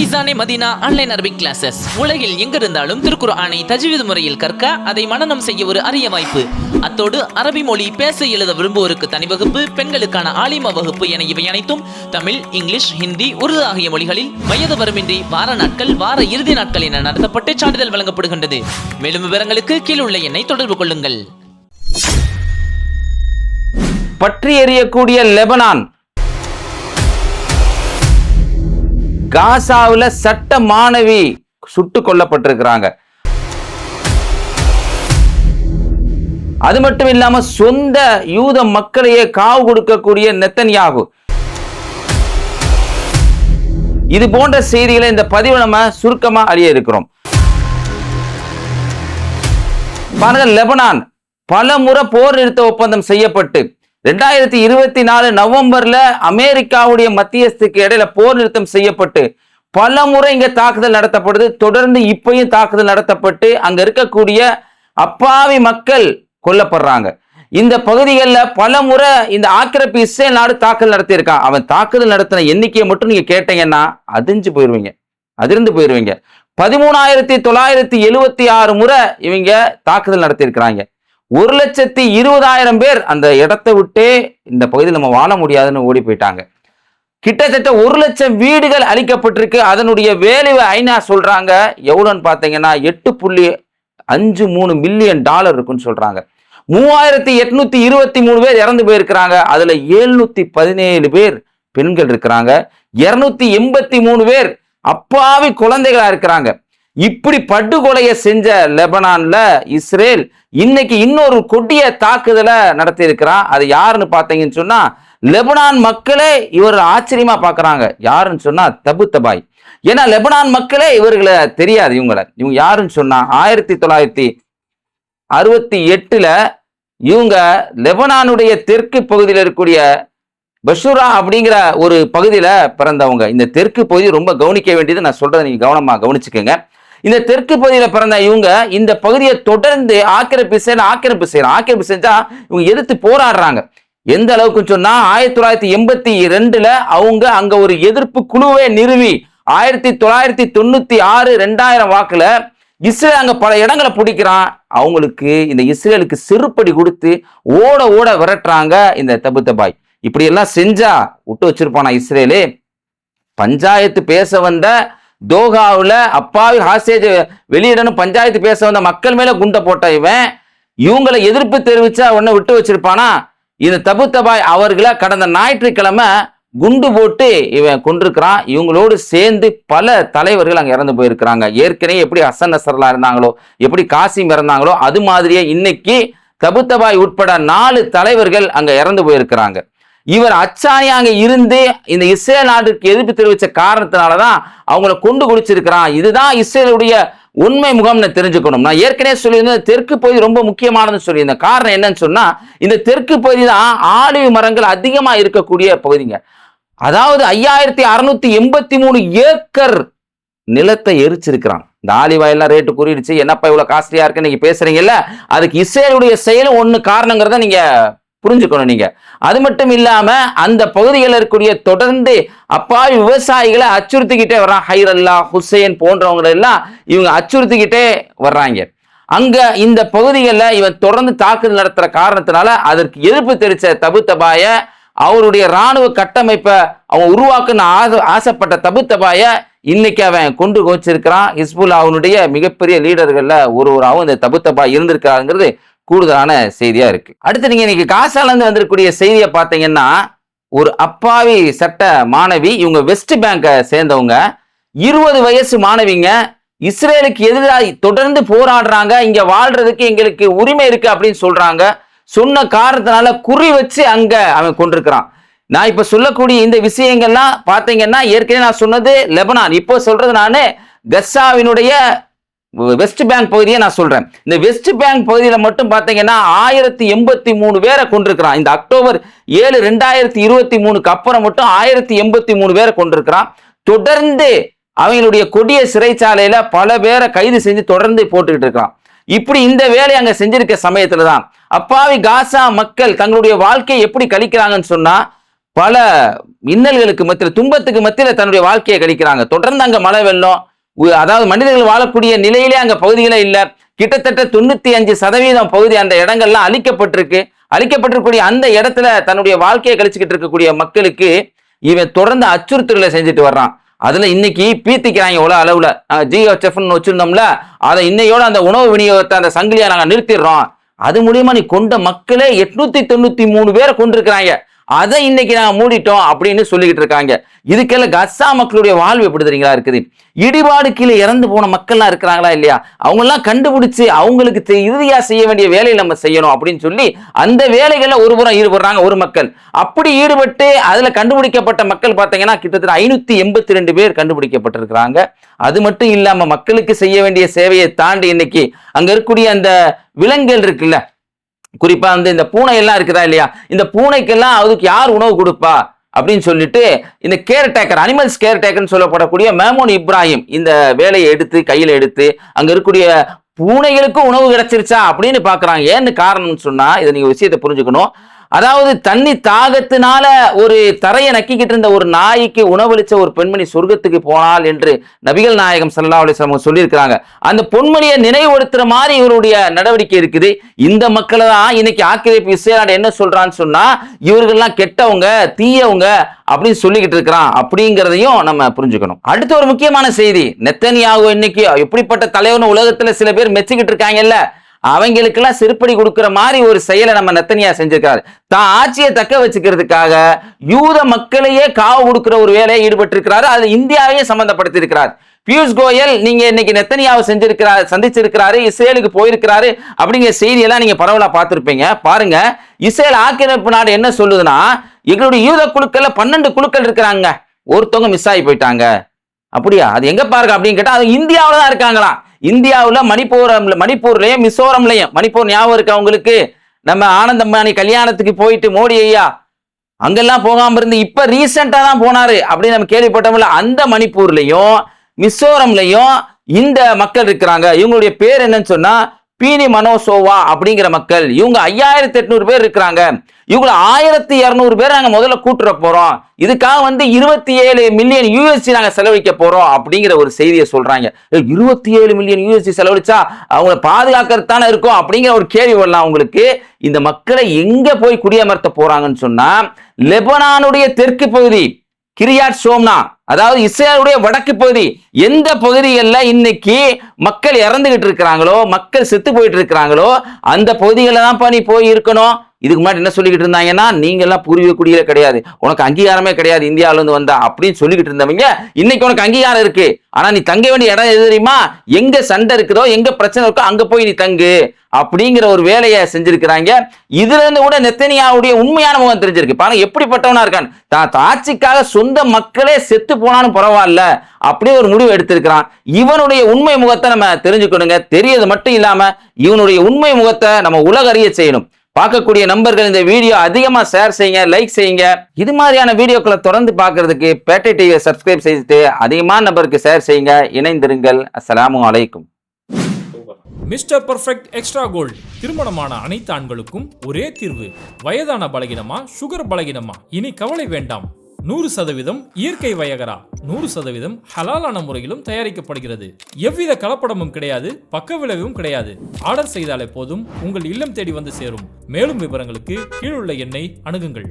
Faizane Madina online Arabic classes. உலகில் எங்கிருந்தாலும் திருக்குர்ஆனை தஜ்வீத் முறையில் கற்க, அதை மனனம் செய்ய ஒரு அரிய வாய்ப்பு. அத்தோடு அரபி மொழி பேச எழுத விரும்புவோருக்கு தனி வகுப்பு, பெண்களுக்கான ஆலிமா வகுப்பு என இவை அனைத்தும் தமிழ், இங்கிலீஷ், ஹிந்தி, உருது ஆகிய மொழிகளில் வயது வரம்பின்றி வார நாட்கள், வார இறுதி நாட்கள் என நடத்தப்பட்டு சான்றிதழ் வழங்கப்படுகின்றது. மேலும் விவரங்களுக்கு கீழுள்ள எண்ணை தொடர்பு கொள்ளுங்கள். பற்றி எறியக்கூடிய லெபனான், காசாவில் சட்ட மாணவி சுட்டுக் கொல்லப்பட்டிருக்கிறாங்க. அது மட்டும் இல்லாம சொந்த யூத மக்களையே காவு கொடுக்கக்கூடிய நெத்தன்யாகு. இது போன்ற செய்திகளை இந்த பதிவு நம்ம சுருக்கமா அறிய இருக்கிறோம். பாருங்க, லெபனான் பல முறை போர் நிறுத்த ஒப்பந்தம் செய்யப்பட்டு 2024 நவம்பர்ல அமெரிக்காவுடைய மத்தியஸ்துக்கு இடையில போர் நிறுத்தம் செய்யப்பட்டு பல முறை இங்க தாக்குதல் நடத்தப்படுது. தொடர்ந்து இப்பயும் தாக்குதல் நடத்தப்பட்டு அங்க இருக்கக்கூடிய அப்பாவி மக்கள் கொல்லப்படுறாங்க. இந்த பகுதிகளில் பல முறை இந்த ஆக்கிரமிப்பு இஸ்ரேல் நாடு தாக்குதல் நடத்தியிருக்கான். அவன் தாக்குதல் நடத்தின எண்ணிக்கையை மட்டும் நீங்க கேட்டீங்கன்னா அதிர்ந்து போயிருவீங்க. 13,976 முறை இவங்க தாக்குதல் நடத்தியிருக்கிறாங்க. 1,20,000 பேர் அந்த இடத்தை விட்டே இந்த பகுதியில் நம்ம வாழ முடியாதுன்னு ஓடி போயிட்டாங்க. கிட்டத்தட்ட 1,00,000 வீடுகள் அழிக்கப்பட்டிருக்கு. அதனுடைய வேலை ஐநா சொல்றாங்க எவ்வளோன்னு பார்த்தீங்கன்னா $8.53 மில்லியன் இருக்குன்னு சொல்றாங்க. 3,823 பேர் இறந்து போயிருக்கிறாங்க. அதுல 717 பேர் பெண்கள் இருக்கிறாங்க. 283 பேர் அப்பாவி குழந்தைகளா இருக்கிறாங்க. இப்படி படுகொலையை செஞ்ச லெபனான்ல இஸ்ரேல் இன்னைக்கு இன்னொரு கொடிய தாக்குதலை நடத்தி இருக்கிறான். அது யாருன்னு பார்த்தீங்கன்னு சொன்னா, லெபனான் மக்களே இவர் ஆச்சரியமா பார்க்கறாங்க. யாருன்னு சொன்னா தபுத்தபாய். ஏன்னா லெபனான் மக்களே இவர்களை தெரியாது. இவங்க யாருன்னு சொன்னா 1968 இவங்க லெபனானுடைய தெற்கு பகுதியில் இருக்கக்கூடிய பஷூரா அப்படிங்கிற ஒரு பகுதியில பிறந்தவங்க. இந்த தெற்கு பகுதி ரொம்ப கவனிக்க வேண்டியது, நான் சொல்றதை நீங்க கவனமா கவனிச்சுக்கோங்க. இந்த தெற்கு பகுதியில பிறந்த இவங்க இந்த பகுதியை தொடர்ந்து ஆக்கிரமிப்பு செஞ்சா இவங்க எதிர்த்து போராடுறாங்க. எந்த அளவுக்கு சொன்னா 1982 அவங்க அங்க ஒரு எதிர்ப்பு குழுவை நிறுவி 1996 2000 வாக்குல இஸ்ரேல் அங்க பல இடங்களை பிடிக்கிறான். அவங்களுக்கு இந்த இஸ்ரேலுக்கு செருப்படி கொடுத்து ஓட ஓட விரட்டுறாங்க இந்த தபுத்தபாய். இப்படி எல்லாம் செஞ்சா விட்டு வச்சிருப்பானா இஸ்ரேலு? பஞ்சாயத்து பேச வந்த தோகாவில் அப்பாவி ஹாஸ்டேஜ் வெளியிடணும் பஞ்சாயத்து பேச வந்த மக்கள் மேல குண்டை போட்ட இவங்களை எதிர்ப்பு தெரிவிச்சா உடனே விட்டு வச்சிருப்பானா? இந்த தபுத்தபாய் அவர்களை கடந்த ஞாயிற்றுக்கிழமை குண்டு போட்டு இவன் கொண்டிருக்கிறான். இவங்களோடு சேர்ந்து பல தலைவர்கள் அங்க இறந்து போயிருக்கிறாங்க. ஏற்கனவே எப்படி ஹசன் நசரல்லா இருந்தாங்களோ, எப்படி காசிம் இறந்தாங்களோ, அது மாதிரியே இன்னைக்கு தபுத்தபாய் உட்பட 4 தலைவர்கள் அங்க இறந்து போயிருக்கிறாங்க. இவர் அச்சாணியா அங்க இருந்து இந்த இஸ்ரேல் நாட்டுக்கு எதிர்ப்பு தெரிவிச்ச காரணத்தினாலதான் அவங்கள கொண்டு குடிச்சிருக்கிறான். இதுதான் இஸ்ரேலுடைய உண்மை முகம்னு தெரிஞ்சுக்கணும். நான் ஏற்கனவே சொல்லியிருந்தேன், தெற்கு பகுதி ரொம்ப முக்கியமானதுன்னு சொல்லியிருந்தேன். காரணம் என்னன்னு சொன்னா, இந்த தெற்கு பகுதி தான் ஆலிவ் மரங்கள் அதிகமா இருக்கக்கூடிய பகுதிங்க. அதாவது 5,683 ஏக்கர் நிலத்தை எரிச்சிருக்கிறான். இந்த ஆலிவ் ஆயிலாம் ரேட்டு கூறிடுச்சு, என்னப்பா இவ்வளவு காஸ்ட்லியா இருக்கு நீங்க பேசுறீங்கல்ல, அதுக்கு இஸ்ரேலுடைய செயலும் ஒண்ணு காரணங்கிறத நீங்க புரிஞ்சுக்கணும். நீங்க அது மட்டும் இல்லாம அந்த பகுதிகளில் இருக்கக்கூடிய தொடர்ந்து அப்பாவி விவசாயிகளை அச்சுறுத்திக்கிட்டே வர்றான். ஹைரல்லா, ஹுசைன் போன்றவங்களை எல்லாம் இவங்க அச்சுறுத்திக்கிட்டே வர்றாங்க. அங்க இந்த பகுதிகளில் இவன் தொடர்ந்து தாக்குதல் நடத்துற காரணத்தினால அதற்கு எதிர்ப்பு தெரிவிச்ச தபுத்தபாய, அவருடைய இராணுவ கட்டமைப்பை அவன் உருவாக்குன்னு ஆசைப்பட்ட தபுத்தபாய இன்னைக்கு அவன் கொண்டு வச்சிருக்கிறான். ஹிஸ்புல்லாவுடைய மிகப்பெரிய லீடர்கள்ல ஒருவராகவும் இந்த தபுத்தபாய் இருந்திருக்காருங்கிறது கூடுதலான செய்தியா இருக்கு. அடுத்து நீங்க இன்னைக்கு காசால இருந்து வந்திருக்கக்கூடிய செய்தியை பார்த்தீங்கன்னா, ஒரு அப்பாவி சட்ட மாணவி, இவங்க வெஸ்ட் பேங்கை சேர்ந்தவங்க, 20 வயசு மாணவிங்க, இஸ்ரேலுக்கு எதிராக தொடர்ந்து போராடுறாங்க. இங்க வாழ்றதுக்கு எங்களுக்கு உரிமை இருக்கு அப்படின்னு சொல்றாங்க. சொன்ன காரணத்தினால குறி வச்சு அங்க அவன் கொண்டிருக்கிறான். நான் இப்ப சொல்லக்கூடிய இந்த விஷயங்கள்லாம் பாத்தீங்கன்னா, ஏற்கனவே நான் சொன்னது லெபனான், இப்போ சொல்றது நானு கசாவினுடைய வெஸ்ட் பேங்க் பகுதியை நான் சொல்றேன். இந்த வெஸ்ட் பேங்க் பகுதியில மட்டும் பாத்தீங்கன்னா 1083 பேரை கொண்டிருக்கிறான். இந்த அக்டோபர் 7, 2023 அப்புறம் மட்டும் 1083 பேரை கொண்டிருக்கிறான். தொடர்ந்து அவங்களுடைய கொடிய சிறைச்சாலையில பல பேரை கைது செஞ்சு தொடர்ந்து போட்டுக்கிட்டு இருக்கான். இப்படி இந்த வேலையை அங்க செஞ்சிருக்க சமயத்துலதான் அப்பாவி காசா மக்கள் தங்களுடைய வாழ்க்கையை எப்படி கழிக்கிறாங்கன்னு சொன்னா, பல இன்னல்களுக்கு மத்தியில், துன்பத்துக்கு மத்தியில தன்னுடைய வாழ்க்கையை கழிக்கிறாங்க. தொடர்ந்து அங்க மழை வெள்ளம், அதாவது மனிதர்கள் வாழக்கூடிய நிலையிலே அங்க பகுதிகளே இல்ல. கிட்டத்தட்ட 95% பகுதி அந்த இடங்கள்லாம் அழிக்கப்பட்டிருக்கக்கூடிய அந்த இடத்துல தன்னுடைய வாழ்க்கையை கழிச்சுக்கிட்டு இருக்கக்கூடிய மக்களுக்கு இவன் தொடர்ந்து அச்சுறுத்தல்களை செஞ்சுட்டு வர்றான். அதுல இன்னைக்கு பீத்திக்கிறாங்க உலக அளவுல. GHFன்னு வச்சிருந்தோம்ல, அதை இன்னையோட அந்த உணவு விநியோகத்தை அந்த சங்கிலியா நாங்க நிறுத்திடுறோம். அது மூலியமா நீ கொண்ட மக்களே 893 பேரை கொண்டிருக்கிறாங்க, அதை இன்னைக்கு நாங்க மூடிட்டோம் அப்படின்னு சொல்லிக்கிட்டு இருக்காங்க. இதுக்கெல்லாம் கசா மக்களுடைய வாழ்வு எப்படி தெரியுங்களா இருக்குது? இடிபாடு கீழே இறந்து போன மக்கள்லாம் இருக்கிறாங்களா இல்லையா, அவங்க எல்லாம் கண்டுபிடிச்சு அவங்களுக்கு இறுதியா செய்ய வேண்டிய வேலையை நம்ம செய்யணும் அப்படின்னு சொல்லி அந்த வேலைகள்ல ஒரு புறம் ஈடுபடுறாங்க ஒரு மக்கள். அப்படி ஈடுபட்டு அதுல கண்டுபிடிக்கப்பட்ட மக்கள் பார்த்தீங்கன்னா கிட்டத்தட்ட 582 பேர் கண்டுபிடிக்கப்பட்டிருக்கிறாங்க. அது மட்டும் இல்லாம மக்களுக்கு செய்ய வேண்டிய சேவையை தாண்டி இன்னைக்கு அங்க இருக்கக்கூடிய அந்த விலங்குகள் இருக்குல்ல, குறிப்பா வந்து இந்த பூனை எல்லாம் இருக்குதா இல்லையா, இந்த பூனைக்கெல்லாம் அதுக்கு யார் உணவு கொடுப்பா அப்படின்னு சொல்லிட்டு இந்த கேர்டேக்கர், அனிமல்ஸ் கேர்டேக்கர்னு சொல்லப்படக்கூடிய மேமோன் இப்ராஹிம் இந்த வேலையை எடுத்து கையில எடுத்து அங்க இருக்கக்கூடிய பூனைகளுக்கும் உணவு கிடைச்சிருச்சா அப்படின்னு பாக்குறாங்க. ஏன்னு காரணம்னு சொன்னா இதை நீங்க விஷயத்தை புரிஞ்சுக்கணும். அதாவது தண்ணி தாகத்தினால ஒரு தரையை நக்கிக்கிட்டு இருந்த ஒரு நாய்க்கு உணவளிச்ச ஒரு பெண்மணி சொர்க்கத்துக்கு போனாள் என்று நபிகள் நாயகம் ஸல்லல்லாஹு அலைஹி வஸல்லம் சொல்லியிருக்கிறாங்க. அந்த பொன்மணியை நினைவுபடுத்துற மாதிரி இவருடைய நடவடிக்கை இருக்குது. இந்த மக்களை தான் இன்னைக்கு ஆக்கிரமிப்பு இஸ்ரேல் என்ன சொல்றான்னு சொன்னா இவர்கள்லாம் கெட்டவங்க, தீயவங்க அப்படின்னு சொல்லிக்கிட்டு இருக்கிறான் அப்படிங்கிறதையும் நம்ம புரிஞ்சுக்கணும். அடுத்த ஒரு முக்கியமான செய்தி, நெத்தனியாகு இன்னைக்கு எப்படிப்பட்ட தலைவன் உலகத்துல சில பேர் மெச்சிக்கிட்டு இருக்காங்கல்ல, அவங்களுக்கெல்லாம் செருப்படி கொடுக்கிற மாதிரி ஒரு செயலை நம்ம நெத்தனியா செஞ்சிருக்காரு. தான் ஆட்சியை தக்க வச்சுக்கிறதுக்காக யூத மக்களையே காவு கொடுக்கிற ஒரு வேலையை ஈடுபட்டு இருக்கிறாரு. அது இந்தியாவையே சம்பந்தப்படுத்தி இருக்கிறார். பியூஷ் கோயல் நீங்க இன்னைக்கு நெத்தனியாவை சந்திச்சிருக்கிறாரு, இஸ்ரேலுக்கு போயிருக்கிறாரு அப்படிங்கிற செய்தியெல்லாம் நீங்க பரவலா பார்த்திருப்பீங்க. பாருங்க, இஸ்ரேல் ஆக்கிரமிப்பு நாடு என்ன சொல்லுதுன்னா, எங்களுடைய யூத குழுக்கள்ல 12 குழுக்கள் இருக்கிறாங்க, ஒருத்தவங்க மிஸ் ஆகி போயிட்டாங்க. அப்படியா, அது எங்க பாருங்க அப்படின்னு கேட்டா அது இந்தியாவில தான் இருக்காங்களாம். இந்தியாவில் மணிப்பூர்லயும் மிசோரம்லயும், மணிப்பூர் ஞாபகம் இருக்கு அவங்களுக்கு, நம்ம ஆனந்த் அம்பானி கல்யாணத்துக்கு போயிட்டு மோடி ஐயா அங்கெல்லாம் போகாம இருந்து இப்ப ரீசெண்டா தான் போனாரு அப்படின்னு நம்ம கேள்விப்பட்டோம்ல, அந்த மணிப்பூர்லயும் மிசோரம்லயும் இந்த மக்கள் இருக்கிறாங்க. இவங்களுடைய பேர் என்னன்னு சொன்னா பீனி மனோசோவா அப்படிங்கிற மக்கள். இவங்க 5800 பேர் இருக்கிறாங்க. இவங்களை 1200 பேர் நாங்க முதல்ல கூட்டுற போறோம், இதுக்காக வந்து 27 மில்லியன் யூஎஸ்டி நாங்க செலவழிக்க போறோம் அப்படிங்கிற ஒரு செய்தியை சொல்றாங்க. 27 மில்லியன் யூஎஸ்டி செலவழிச்சா அவங்களை பாதுகாக்கிறது தானே இருக்கும் அப்படிங்கிற ஒரு கேள்வி வரலாம் உங்களுக்கு. இந்த மக்களை எங்க போய் குடியமர்த்த போறாங்கன்னு சொன்னா லெபனானுடைய தெற்கு பகுதி கிரியாட் ஷோம்னா, அதாவது இஸ்ரேலுடைய வடக்கு பகுதி, எந்த பகுதிகளில் இன்னைக்கு மக்கள் இறந்துகிட்டு இருக்கிறாங்களோ, மக்கள் செத்து போயிட்டு இருக்கிறாங்களோ அந்த பகுதிகளில் தான் நீ போய் இருக்கணும். இதுக்கு முன்னாடி என்ன சொல்லிக்கிட்டு இருந்தாங்கன்னா, நீங்க எல்லாம் பூர்வீக குடியில கிடையாது, உனக்கு அங்கீகாரமே கிடையாது இந்தியாவில இருந்து வந்தா அப்படின்னு சொல்லிக்கிட்டு இருந்தவங்க இன்னைக்கு உனக்கு அங்கீகாரம் இருக்கு. ஆனா நீ தங்க வேண்டிய இடம் எது தெரியுமா, எங்க சண்டை இருக்குதோ எங்க பிரச்சனை இருக்கோ அங்க போய் நீ தங்கு அப்படிங்கிற ஒரு வேலையை செஞ்சிருக்கிறாங்க. இதுல இருந்து கூட நெத்தனியாவுடைய உண்மையான முகம் தெரிஞ்சிருக்கு. பாருங்க எப்படிப்பட்டவனா இருக்கான், தான் ஆட்சிக்காக சொந்த மக்களே செத்து போனாலும் பரவாயில்ல அப்படியே ஒரு முடிவு எடுத்திருக்கிறான். இவனுடைய உண்மை முகத்தை நம்ம தெரிஞ்சுக்கணுங்க. தெரியது மட்டும் இல்லாம இவனுடைய உண்மை முகத்தை நம்ம உலக அறிய செய்யணும். பார்க்கக்கூடிய நண்பர்கள் இந்த வீடியோ அதிகமா ஷேர் செய்யுங்க, லைக் செய்யுங்க. இது மாதிரியான வீடியோக்களை தொடர்ந்து பார்க்கறதுக்கு பேட்டை டிவியை சப்ஸ்கிரைப் செய்துட்டு அதிகமான நபருக்கு ஷேர் செய்யுங்க. இணைந்திருங்கள். அஸ்ஸலாமு அலைக்கும். மிஸ்டர் பர்ஃபெக்ட் எக்ஸ்ட்ரா கோல்டு, திருமணமான அனைத்து ஆண்களுக்கும் ஒரே தீர்வு. வயதான பலகினமா, சுகர் பலகினமா, இனி கவலை வேண்டாம். 100% இயற்கை வயகரா, 100% ஹலாலான முறையிலும் தயாரிக்கப்படுகிறது. எவ்வித கலப்படமும் கிடையாது, பக்க விளைவும் கிடையாது. ஆர்டர் செய்தாலே போதும், உங்கள் இல்லம் தேடி வந்து சேரும். மேலும் விவரங்களுக்கு கீழுள்ள எண்ணை அணுகுங்கள்.